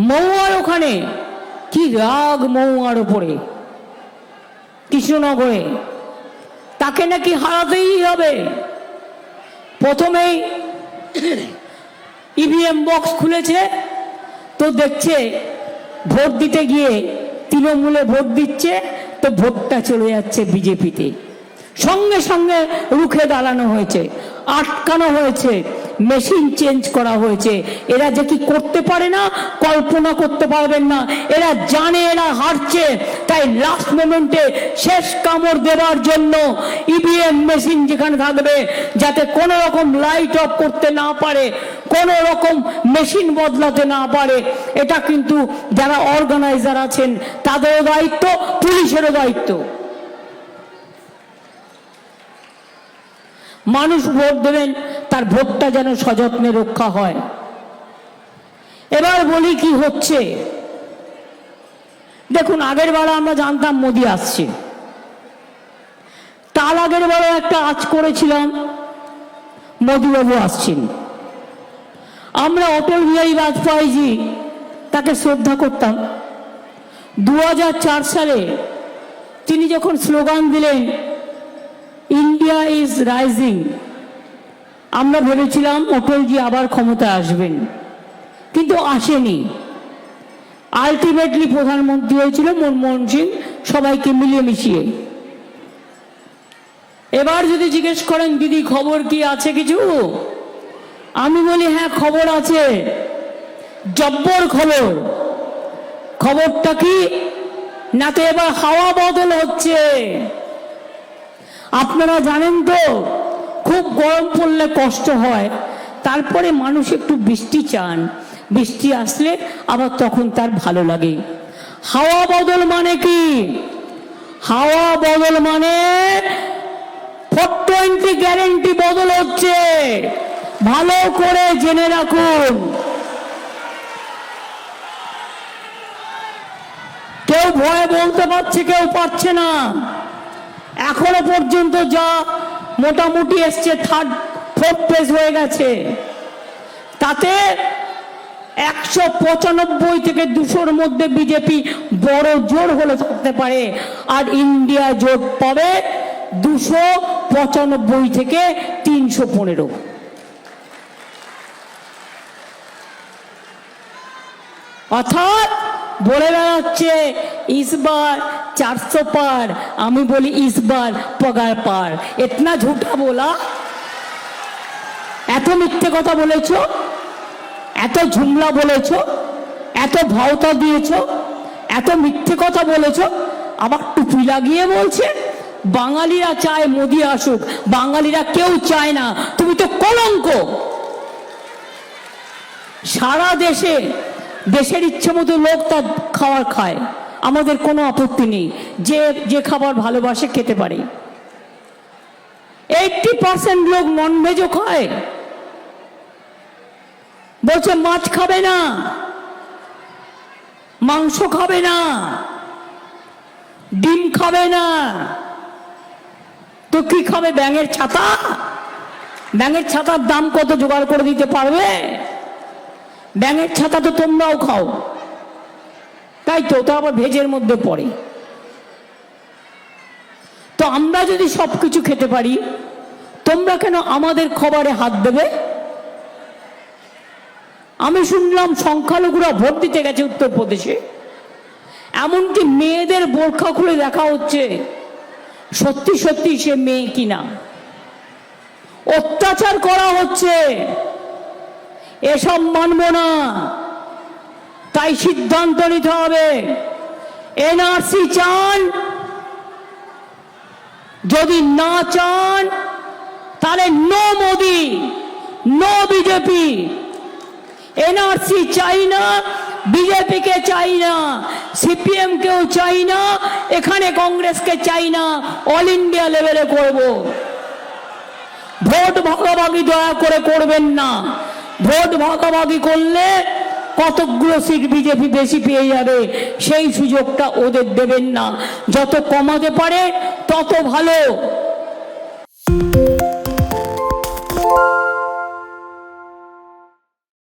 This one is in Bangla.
মৌয়ার ওখানে কি রাগ মৌয়ার ওপরে, কৃষ্ণনগরে, তাকে নাকি হারাতেই হবে। প্রথমেই ইভিএম বক্স খুলেছে, তো দেখছে ভোট দিতে গিয়ে তৃণমূলে ভোট দিচ্ছে, তো ভোটটা চলে যাচ্ছে বিজেপিতে। সঙ্গে সঙ্গে রুখে দাঁড়ানো হয়েছে, আটকানো হয়েছে, মেশিন চেঞ্জ করা হয়েছে। এরা যে কি করতে পারে না কল্পনা করতে পারবেন না। এরা জানে এরা হারছে, তাই লাস্ট মোমেন্টে শেষ কামড় দেওয়ার জন্য ইভিএম মেশিন যেখানে থাকবে যাতে কোনো রকম লাইট অফ করতে না পারে, কোনো রকম মেশিন বদলাতে না পারে। এটা কিন্তু যারা অর্গানাইজার আছেন তাদেরও দায়িত্ব, পুলিশেরও দায়িত্ব। মানুষ ভোট দেবেন, তার ভোটটা যেন সযত্নে রক্ষা হয়। এবার বলি কি হচ্ছে। দেখুন, আগের বার আমরা জানতাম মোদি আসছে, তার আগের বারও একটা আজ করেছিলাম মোদিবাবু আসছেন। আমরা অটল বিহারী বাজপেয়ীজি তাকে শ্রদ্ধা করতাম। 2004 সালে তিনি যখন স্লোগান দিলেন ইন্ডিয়া ইজ রাইজিং, আমরা ভেবেছিলাম অটলজি আবার ক্ষমতায় আসবেন, কিন্তু আসেনি। আলটিমেটলি প্রধানমন্ত্রী হয়েছিল মনমোহন সিং, সবাইকে মিলিয়ে মিশিয়ে। এবার যদি জিজ্ঞেস করেন দিদি খবর কি আছে কিছু, আমি বলি হ্যাঁ খবর আছে, জব্বর খবর। খবরটা কি না, তো এবার হাওয়া বদল হচ্ছে। আপনারা জানেন তো, খুব গরম পড়লে কষ্ট হয়, তারপরে মানুষ একটু বৃষ্টি চান, বৃষ্টি আসলে আবার তখন তার ভালো লাগে। হাওয়া বদল মানে কি? হাওয়া বদল মানে 420 গ্যারেন্টি বদল হচ্ছে, ভালো করে জেনে রাখুন। কেউ ভয়ে বলতে পারছে, কেউ পারছে না। এখনো পর্যন্ত যা মোটামুটি এসছে 4th পেজ হয়ে গেছে, তাতে 195 থেকে 200-র মধ্যে বিজেপি বড় জোর হলে থাকতে পারে, আর ইন্ডিয়া জোট পাবে 295 থেকে 315। অর্থাৎ বলে বেড়াচ্ছে ইসবার 400 পার, আমি বলি ইসবার পগার পার। এতনা ঝুঠা বলা, এত মিথ্যে কথা বলেছ, এত ঝুমলা বলেছ, এত ভাওতা দিয়েছ, এত মিথ্যে কথা বলেছ, আবার টুপি লাগিয়ে বলছে বাঙালিরা চায় মোদি আসুক। বাঙালিরা কেউ চায় না, তুমি তো কলঙ্ক। সারা দেশে দেশের ইচ্ছে মতো লোক তার খাবার খায়, আমাদের কোনো আপত্তি নেই, যে যে খাবার ভালোবাসে খেতে পারে। 80% লোক ননভেজও খায়, বলছে মাছ খাবে না, মাংস খাবে না, ডিম খাবে না, তো কি খাবে? ব্যাঙের ছাতা? ব্যাঙের ছাতার দাম কত জোগাড় করে দিতে পারবে? ব্যাঙের ছাতা তো তোমরাও খাও, তাই তো, তা আবার ভেজের মধ্যে পড়ে। তো আমরা যদি সবকিছু খেতে পারি, তোমরা কেন আমাদের খাবারে হাত দেবে? আমি শুনলাম সংখ্যালঘুরা ভোট দিতে গেছে উত্তরপ্রদেশে, এমনকি মেয়েদের বোরখা খুলে দেখা হচ্ছে সত্যি সত্যি সে মেয়ে কিনা। অত্যাচার করা হচ্ছে, এসব মানব না। তাই সিদ্ধান্ত নিতে হবে। এনআরসি চান, যদি না চান তাহলে no Modi, no BJP. NRC চাই না, বিজেপিকে চাই না, সিপিএম কেও চাই না, এখানে কংগ্রেসকে চাই না, অল ইন্ডিয়া লেভেলে করব। ভোট ভাগাভাগি দয়া করে করবেন না। ভোট ভাগাভাগি করলে কতগুলো সিট বিজেপি বেশি পেয়ে যাবে, সেই সুযোগটা ওদের দেবেন না। যত কমাতে পারে তত ভালো।